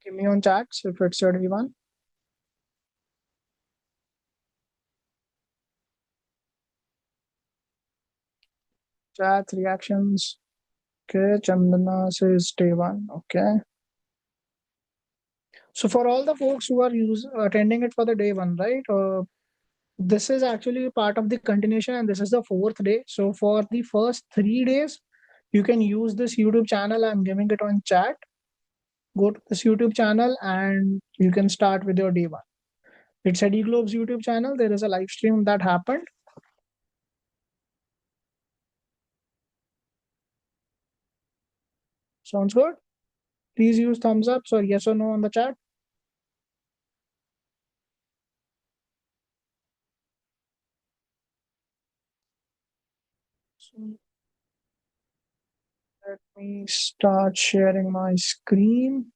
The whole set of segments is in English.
Give me on chats if it's your day one. Chat reactions. Okay, Chandana says day one. Okay. So for all the folks who are attending it for the day one, right? This is actually part of the continuation, and this is the fourth day. So for the first 3 days, you can use this YouTube channel. I'm giving it on chat. Go to this YouTube channel and you can start with your day one. It's EdiGlobe's YouTube channel. There is a live stream that happened. Sounds good? Please use thumbs up or yes or no on the chat. So let me start sharing my screen.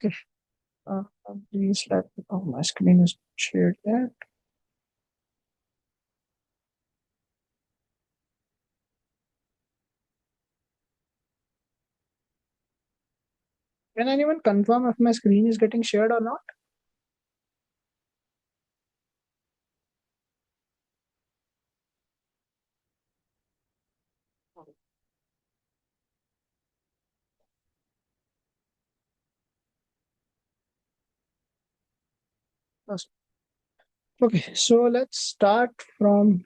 Okay. Please let me, oh, my screen is shared yet. Can anyone confirm if my screen is getting shared or not? Yes. Okay, so let's start from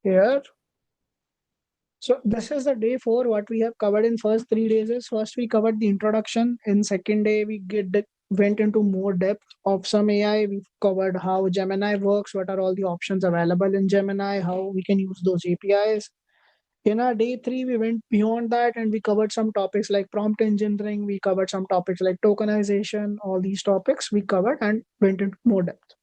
here. So this is the day four. What we have covered in first 3 days is first we covered the introduction. In second day we went into more depth of some AI. We covered how Gemini works, what are all the options available in Gemini, how we can use those APIs. In our day three, we went beyond that and we covered some topics like prompt engineering. We covered some topics like tokenization. All these topics we covered and went into more depth.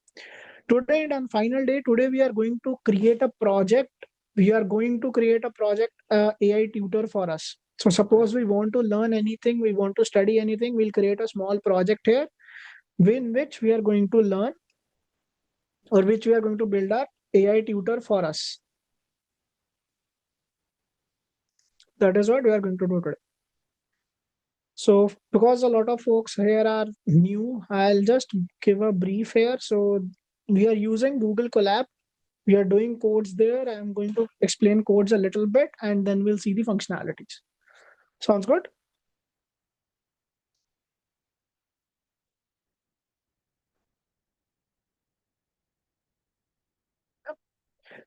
Today and on final day, today we are going to create a project. We are going to create a project, AI tutor for us. So suppose we want to learn anything, we want to study anything, we'll create a small project here in which we are going to learn or which we are going to build our AI tutor for us. That is what we are going to do today. So because a lot of folks here are new, I'll just give a brief here. So we are using Google Colab. We are doing codes there. I'm going to explain codes a little bit and then we'll see the functionalities. Sounds good?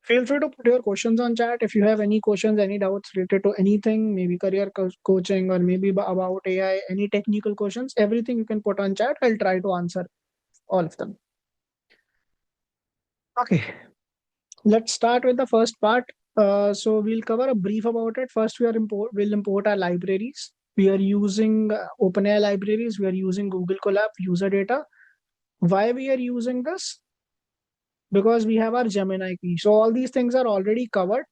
Feel free to put your questions on chat. If you have any questions, any doubts related to anything, maybe career coaching or maybe about AI, any technical questions, everything you can put on chat. I'll try to answer all of them. Okay, let's start with the first part. So we'll cover a brief about it. First, we'll import our libraries. We are using OpenAI libraries. We are using Google Colab user data. Why we are using this? Because we have our Gemini key. So all these things are already covered.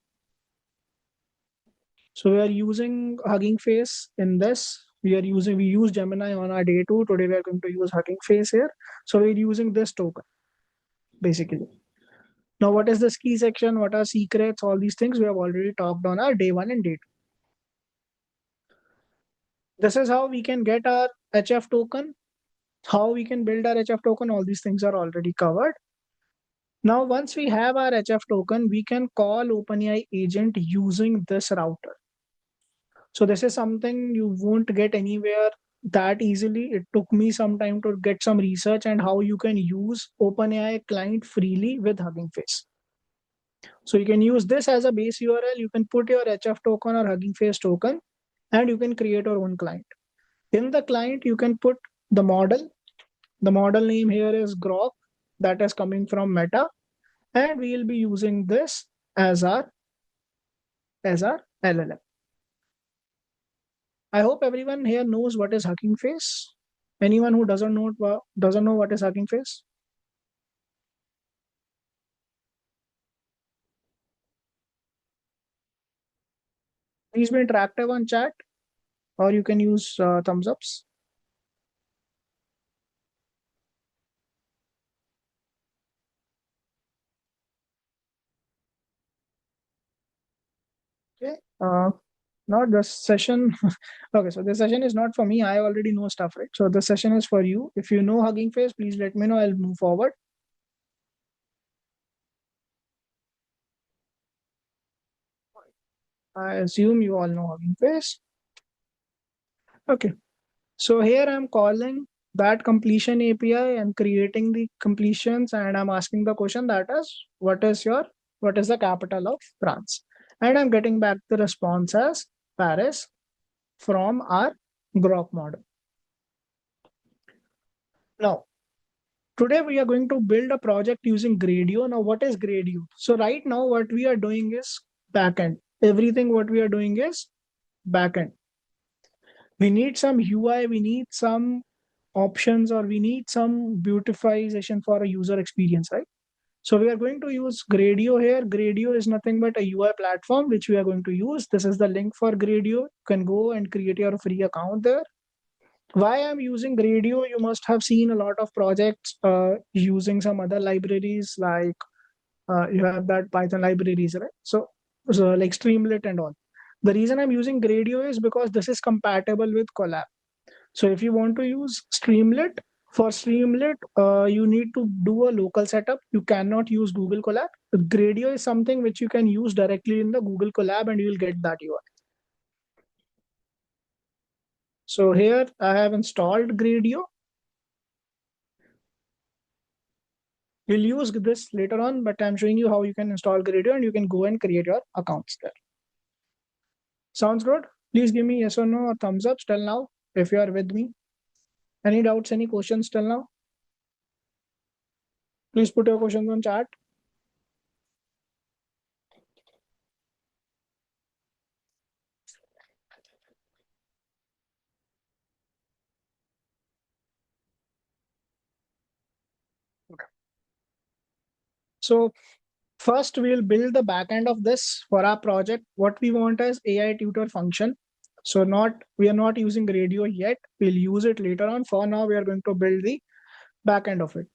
So we are using Hugging Face in this. We use Gemini on our day two. Today we are going to use Hugging Face here. So we're using this token basically. Now, what is this key section? What are secrets? All these things we have already talked on our day one and day two. This is how we can get our HF token, how we can build our HF token. All these things are already covered. Now, once we have our HF token, we can call OpenAI agent using this router. So this is something you won't get anywhere that easily. It took me some time to get some research and how you can use OpenAI client freely with Hugging Face. So you can use this as a base URL. You can put your HF token or Hugging Face token and you can create your own client. In the client, you can put the model. The model name here is Grok, that is coming from Meta. And we will be using this as our LLM. I hope everyone here knows what is Hugging Face. Anyone who doesn't know what is Hugging Face? Please be interactive on chat. or you can use thumbs ups. Okay. Not this session. Okay, so this session is not for me. I already know stuff, right? So this session is for you. If you know Hugging Face, please let me know. I'll move forward. I assume you all know Hugging Face. Okay. So here I'm calling that completion API and creating the completions, and I'm asking the question that is, what is the capital of France? And I'm getting back the response as Paris from our Grok model. Now, today we are going to build a project using Gradio. Now, what is Gradio? So right now what we are doing is backend. Everything what we are doing is backend. We need some UI, we need some options, or we need some beautification for a user experience, right? So we are going to use Gradio here. Gradio is nothing but a UI platform which we are going to use. This is the link for Gradio. You can go and create your free account there. Why I'm using Gradio? You must have seen a lot of projects using some other libraries, like you have that Python libraries, right? So like Streamlit and all. The reason I'm using Gradio is because this is compatible with Collab. So if you want to use Streamlit, for Streamlit, you need to do a local setup. You cannot use Google Colab. Gradio is something which you can use directly in the Google Colab and you will get that UI. So here I have installed Gradio. We'll use this later on, but I'm showing you how you can install Gradio and you can go and create your accounts there. Sounds good? Please give me yes or no or thumbs up till now if you are with me. Any doubts, any questions till now? Please put your questions on chat. Okay. So first, we'll build the backend of this for our project. What we want is AI Tutor function. So we are not using Gradio yet. We'll use it later on. For now, we are going to build the backend of it.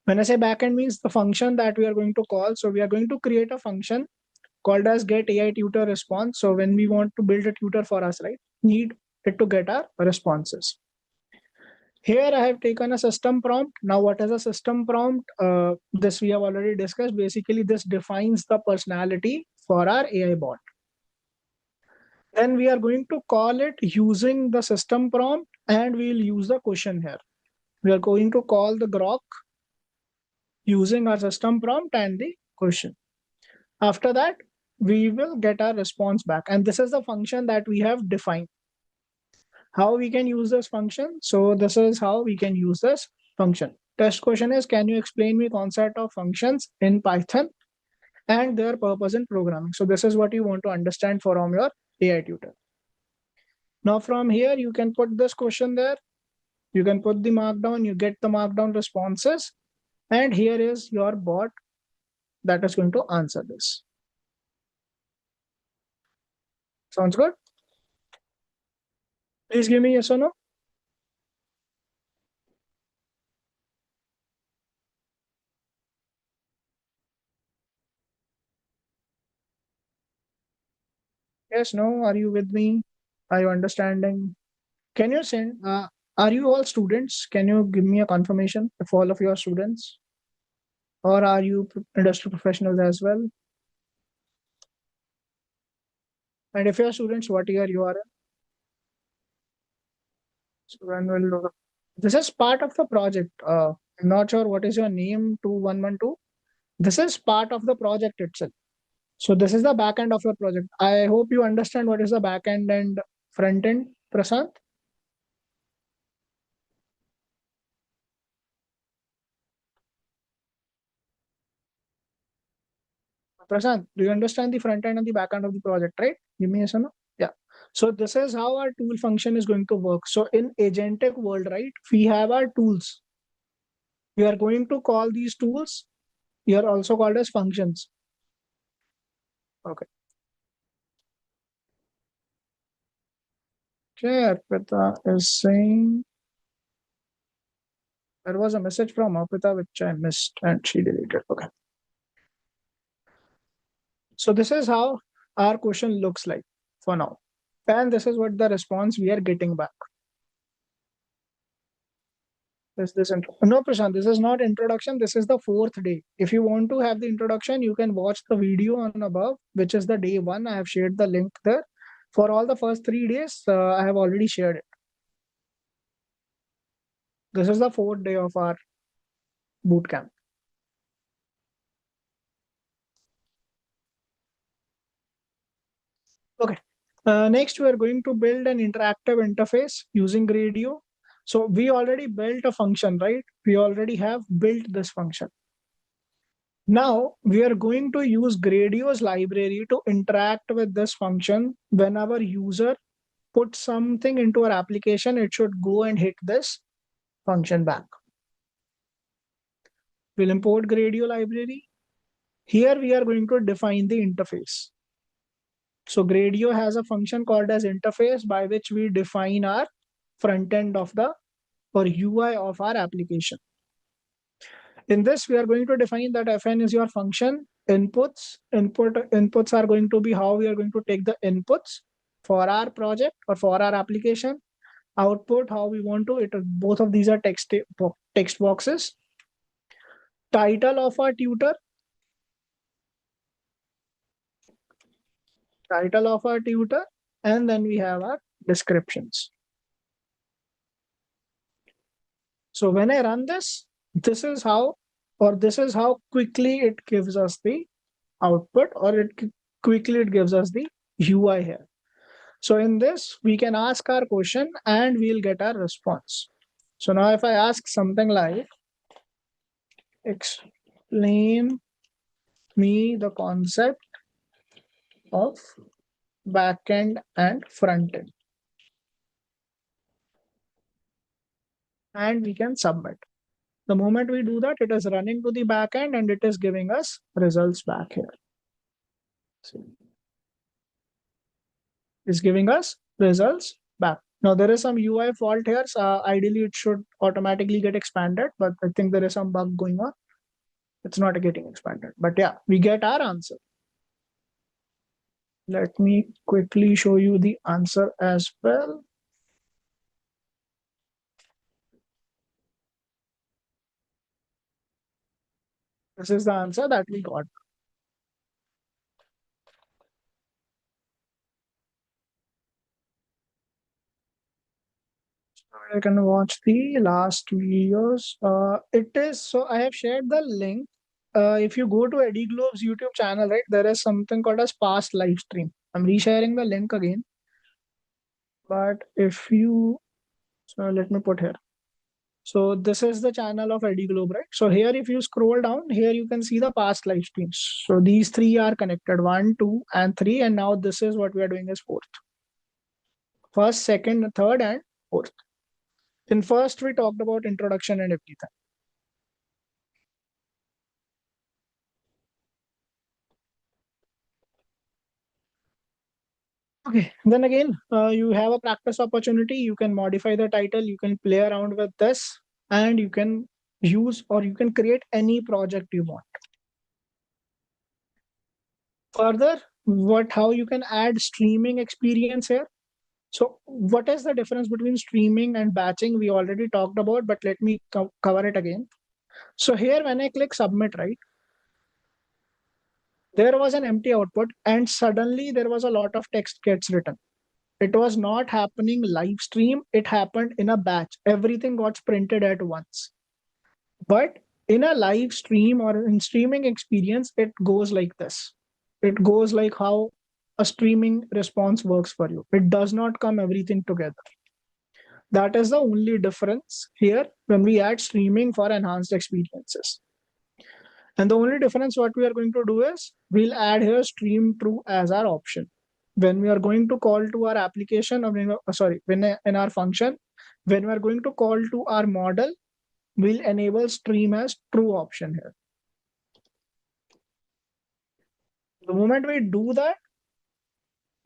When I say backend means the function that we are going to call. So we are going to create a function called as get AI tutor response. So when we want to build a tutor for us, right, need it to get our responses. Here I have taken a system prompt. Now, what is a system prompt? This we have already discussed. Basically, this defines the personality for our AI bot. Then we are going to call it using the system prompt, and we'll use the question here. We are going to call the Grok using our system prompt and the question. After that, we will get our response back. And this is the function that we have defined. How we can use this function? So this is how we can use this function. Test question is, can you explain me concept of functions in Python and their purpose in programming? So this is what you want to understand from your AI tutor. Now from here, you can put this question there. You can put the markdown, you get the markdown responses. And here is your bot that is going to answer this. Sounds good? Please give me yes or no. Yes, no, are you with me? Are you understanding? Can you send, are you all students? Can you give me a confirmation if all of you are students? Or are you industry professionals as well? And if you are students, what year you are in? So when will this is part of the project. I'm not sure what is your name 2112. This is part of the project itself. So this is the back end of your project. I hope you understand what is the back end and front end, Prasant. Prasant, do you understand the front end and the back end of the project, right? Give me a yes or no. Yeah. So this is how our tool function is going to work. So in agentic world, right, we have our tools. We are going to call these tools. They are also called as functions. Okay. Okay, Arpita is saying there was a message from Arpita which I missed and she deleted. Okay. So this is how our question looks like for now. And this is what the response we are getting back. Is this no, Prashant, this is not introduction. This is the fourth day. If you want to have the introduction, you can watch the video on above, which is the day one. I have shared the link there. For all the first 3 days, I have already shared it. This is the fourth day of our bootcamp. Okay. Next, we are going to build an interactive interface using Gradio. So we already built a function, right? We already have built this function. Now we are going to use Gradio's library to interact with this function. When our user puts something into our application, it should go and hit this function back. We'll import Gradio library. Here we are going to define the interface. So Gradio has a function called as interface by which we define our front end of the or UI of our application. In this, we are going to define that fn is your function inputs. Inputs are going to be how we are going to take the inputs for our project or for our application. Output, how we want to. Both of these are text boxes. Title of our tutor. Title of our tutor, and then we have our descriptions. So when I run this, this is how quickly it gives us the output, or quickly it gives us the UI here. So in this, we can ask our question and we'll get our response. So now if I ask something like, explain me the concept of backend and frontend, and we can submit. The moment we do that, it is running to the backend and it is giving us results back here. So it's giving us results back. Now there is some UI fault here. So ideally, it should automatically get expanded, but I think there is some bug going on. It's not getting expanded. But yeah, we get our answer. Let me quickly show you the answer as well. This is the answer that we got. I can watch the last videos. It is so I have shared the link. If you go to EdiGlobe's YouTube channel, right, there is something called as past live stream. I'm resharing the link again. But if you, so let me put here. So this is the channel of EdiGlobe, right? So here, if you scroll down, here you can see the past live streams. So these three are connected, 1, 2, and 3. And now this is what we are doing is fourth. First, second, third, and fourth. In first, we talked about introduction and everything. Okay, then again, you have a practice opportunity. You can modify the title, you can play around with this, and you can use or you can create any project you want. Further, how you can add streaming experience here. So what is the difference between streaming and batching? We already talked about, but let me cover it again. So here, when I click submit, right, there was an empty output and suddenly there was a lot of text gets written. It was not happening live stream. It happened in a batch. Everything got printed at once. But in a live stream or in streaming experience, it goes like this. It goes like how a streaming response works for you. It does not come everything together. That is the only difference here when we add streaming for enhanced experiences. And the only difference what we are going to do is we'll add here stream true as our option. When we are going to call to our application, or when in our function, when we are going to call to our model, we'll enable stream as true option here. The moment we do that,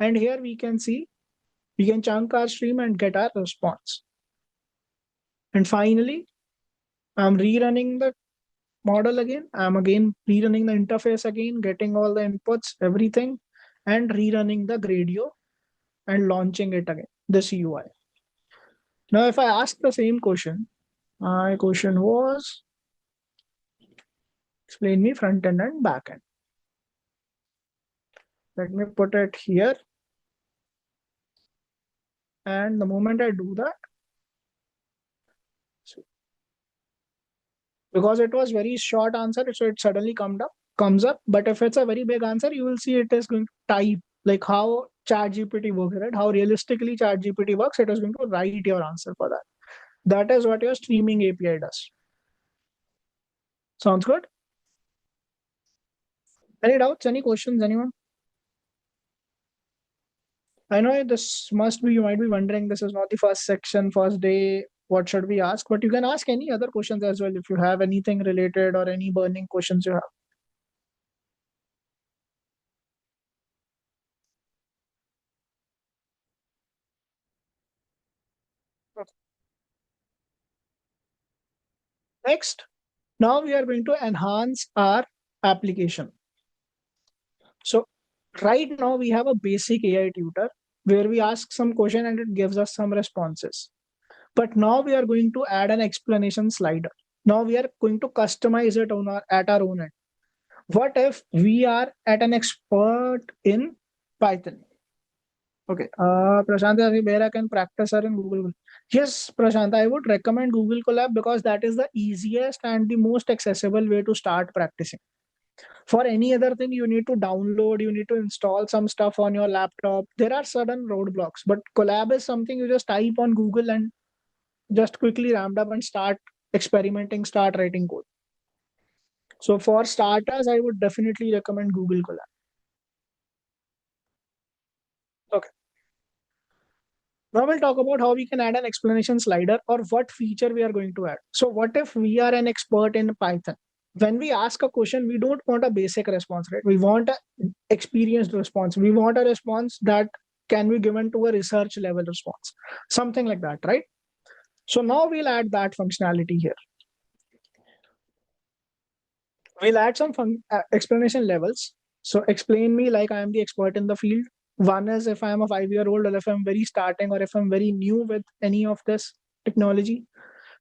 and here we can see We can chunk our stream and get our response. And finally, I'm rerunning the model again. I'm again rerunning the interface again, getting all the inputs, everything, and rerunning the Gradio and launching it again, this UI. Now, if I ask the same question, my question was, explain me front end and back end. Let me put it here. And the moment I do that, because it was very short answer, so it suddenly comes up. But if it's a very big answer, you will see it is going to type like how ChatGPT works, right? How realistically ChatGPT works. It is going to write your answer for that. That is what your streaming API does. Sounds good? Any doubts? Any questions? Anyone? I know this must be, you might be wondering, this is not the first section, first day. What should we ask? But you can ask any other questions as well if you have anything related or any burning questions you have. Next, now we are going to enhance our application. So right now we have a basic AI tutor where we ask some question and it gives us some responses. But now we are going to add an explanation slider. Now we are going to customize it at our own end. What if we are at an expert in Python? Okay, Prashant, where I can practice her in Google. Yes, Prashant, I would recommend Google Colab because that is the easiest and the most accessible way to start practicing. For any other thing, you need to download, you need to install some stuff on your laptop. There are certain roadblocks, but Colab is something you just type on Google and just quickly ramped up and start experimenting, start writing code. So for starters, I would definitely recommend Google Colab. Okay. Now we'll talk about how we can add an explanation slider or what feature we are going to add. So what if we are an expert in Python? When we ask a question, we don't want a basic response, right? We want an experienced response. We want a response that can be given to a research level response, something like that, right? So now we'll add that functionality here. We'll add some explanation levels. So explain me like I am the expert in the field. One is if I am a 5-year-old or if I'm very starting or if I'm very new with any of this technology.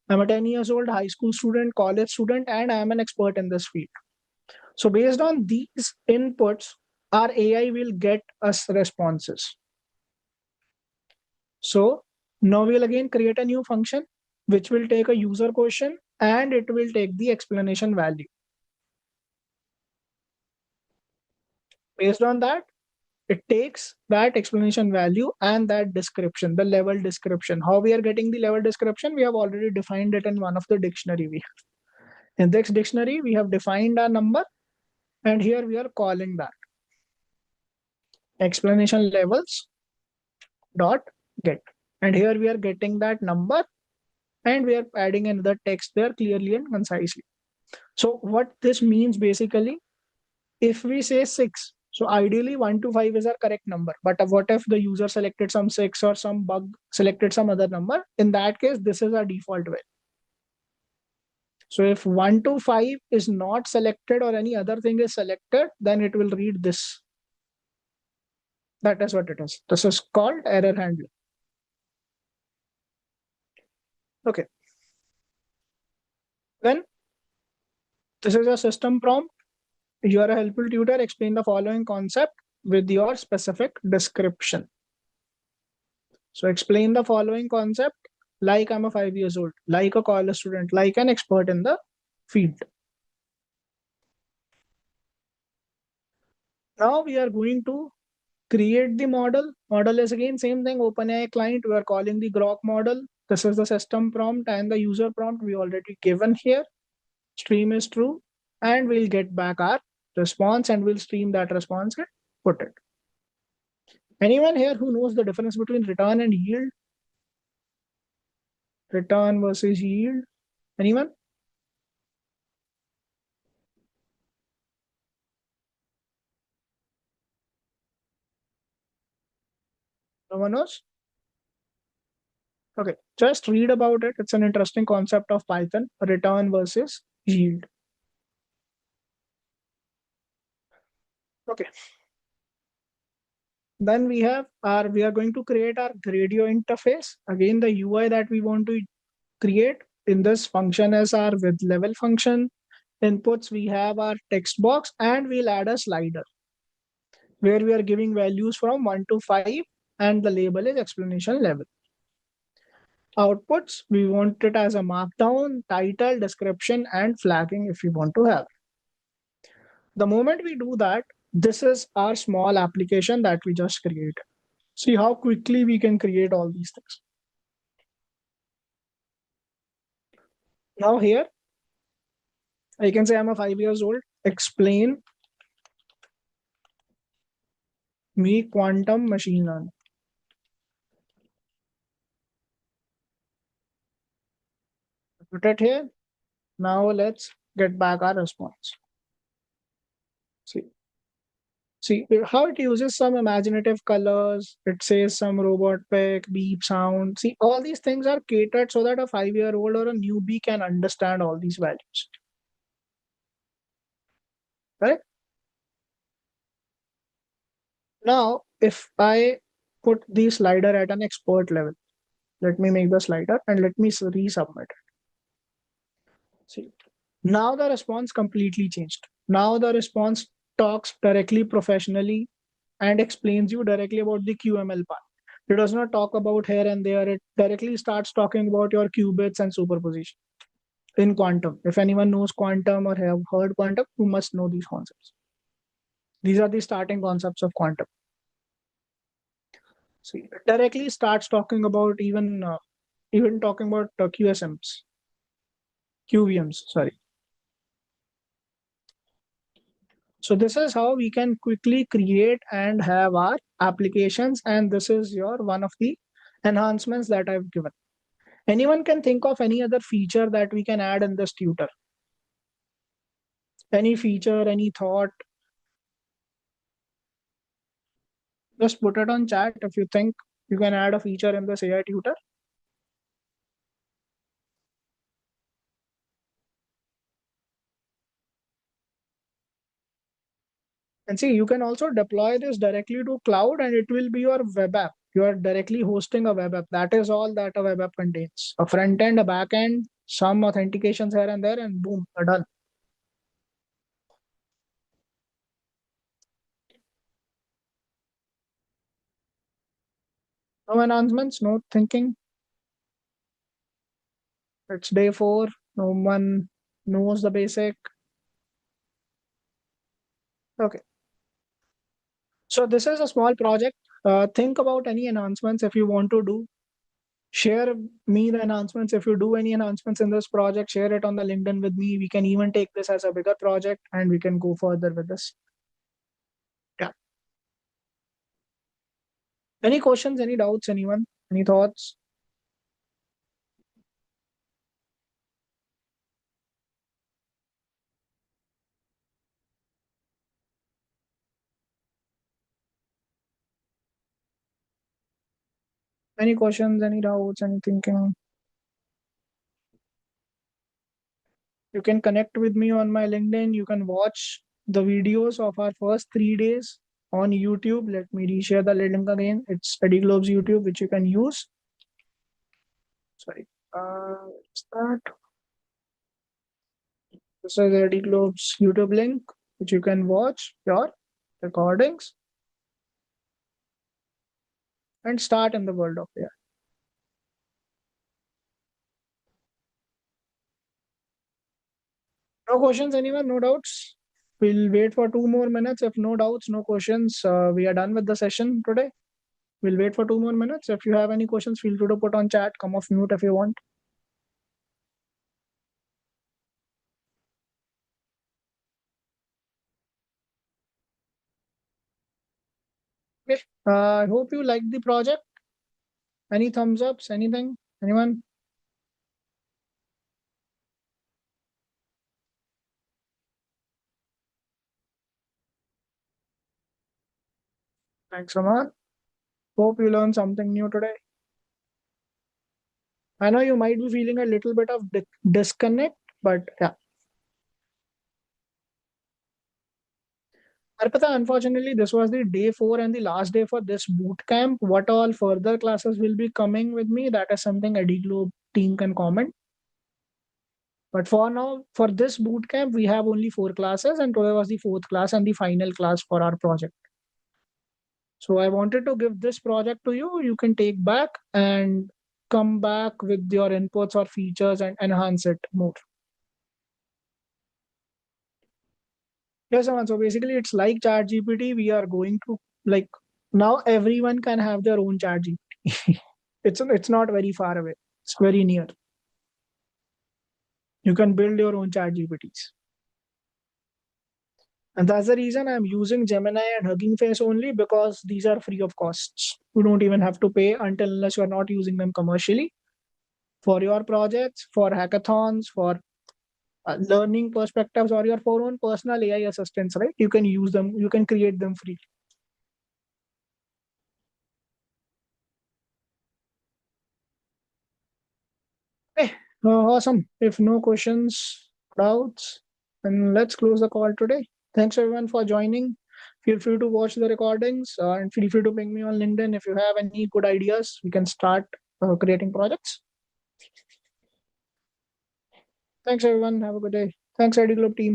I'm a 10 years old high school student, college student, and I am an expert in this field. So based on these inputs, our AI will get us responses. So now we'll again create a new function, which will take a user question and it will take the explanation value. Based on that, it takes that explanation value and that description, the level description. How we are getting the level description? We have already defined it in one of the dictionary we have. In this dictionary, we have defined a number and here we are calling that explanation levels dot get. And here we are getting that number and we are adding another text there clearly and concisely. So what this means basically, if we say 6, so ideally 1 to 5 is our correct number. But what if the user selected some 6 or some bug selected some other number? In that case, this is our default value. So if 1 to 5 is not selected or any other thing is selected, then it will read this. That is what it is. This is called error handling. Okay. Then this is a system prompt. You are a helpful tutor. Explain the following concept with your specific description. So explain the following concept like I'm a 5 years old, like a college student, like an expert in the field. Now we are going to create the model. Model is again same thing, OpenAI client. We are calling the Grok model. This is the system prompt and the user prompt we already given here. Stream is true and we'll get back our response and we'll stream that response and put it. Anyone here who knows the difference between return and yield? Return versus yield? Anyone? No one knows? Okay, just read about it. It's an interesting concept of Python, return versus yield. Okay, then we are going to create our Gradio interface. Again, the UI that we want to create in this function is our with level function. Inputs, we have our text box, and we'll add a slider where we are giving values from 1 to 5, and the label is explanation level. Outputs, we want it as a markdown, title, description, and flagging if we want to have. The moment we do that, this is our small application that we just created. See how quickly we can create all these things. Now here, I can say I'm a 5 years old. Explain me quantum machine learning. Put it here. Now let's get back our response. See, see how it uses some imaginative colors. It says some robot pick, beep sound. See, all these things are catered so that a 5 year old or a newbie can understand all these values. Right? Now, if I put the slider at an expert level, let me make the slider and let me resubmit it. See, now the response completely changed. Now the response talks directly professionally and explains you directly about the QML part. It does not talk about here and there. It directly starts talking about your qubits and superposition in quantum. If anyone knows quantum or have heard quantum, you must know these concepts. These are the starting concepts of quantum. See, it directly starts talking about even talking about QSMs, QVMs, sorry. So this is how we can quickly create and have our applications. And this is your one of the enhancements that I've given. Anyone can think of any other feature that we can add in this tutor. Any feature, any thought, just put it on chat if you think you can add a feature in this AI tutor. And see, you can also deploy this directly to cloud and it will be your web app. You are directly hosting a web app. That is all that a web app contains. A front end, a back end, some authentications here and there, and boom, you're done. No announcements, no thinking. It's day 4. No one knows the basic. Okay. So this is a small project. Think about any announcements if you want to do. Share me the announcements. If you do any announcements in this project, share it on the LinkedIn with me. We can even take this as a bigger project and we can go further with this. Yeah. Any questions, any doubts, anyone? Any thoughts? Any questions, any doubts, any thinking? You can connect with me on my LinkedIn. You can watch the videos of our first 3 days on YouTube. Let me reshare the link again. It's EdiGlobe's YouTube, which you can use. Sorry. What's that? This is EdiGlobe's YouTube link, which you can watch your recordings and start in the world of AI. No questions, anyone? No doubts? We'll wait for 2 more minutes. If no doubts, no questions, we are done with the session today. We'll wait for 2 more minutes. If you have any questions, feel free to put on chat. Come off mute if you want. Okay. I hope you like the project. Any thumbs ups? Anything? Anyone? Thanks, Aman. Hope you learned something new today. I know you might be feeling a little bit of disconnect, but yeah. Arpita, unfortunately, this was the day 4 and the last day for this boot camp. What all further classes will be coming with me? That is something EdiGlobe team can comment. But for now, for this boot camp, we have only 4 classes, and today was the 4th class and the final class for our project. So I wanted to give this project to you. You can take back and come back with your inputs or features and enhance it more. Yes, Aman. So basically, it's like ChatGPT. We are going to like now everyone can have their own ChatGPT. It's not very far away. It's very near. You can build your own ChatGPTs. And that's the reason I'm using Gemini and Hugging Face only because these are free of costs. You don't even have to pay until unless you're not using them commercially for your projects, for hackathons, for learning perspectives, or your for own personal AI assistants, right? You can use them, you can create them free. Hey, awesome. If no questions, doubts, then let's close the call today. Thanks everyone for joining. Feel free to watch the recordings and feel free to ping me on LinkedIn if you have any good ideas. We can start creating projects. Thanks everyone. Have a good day. Thanks, EdiGlobe team.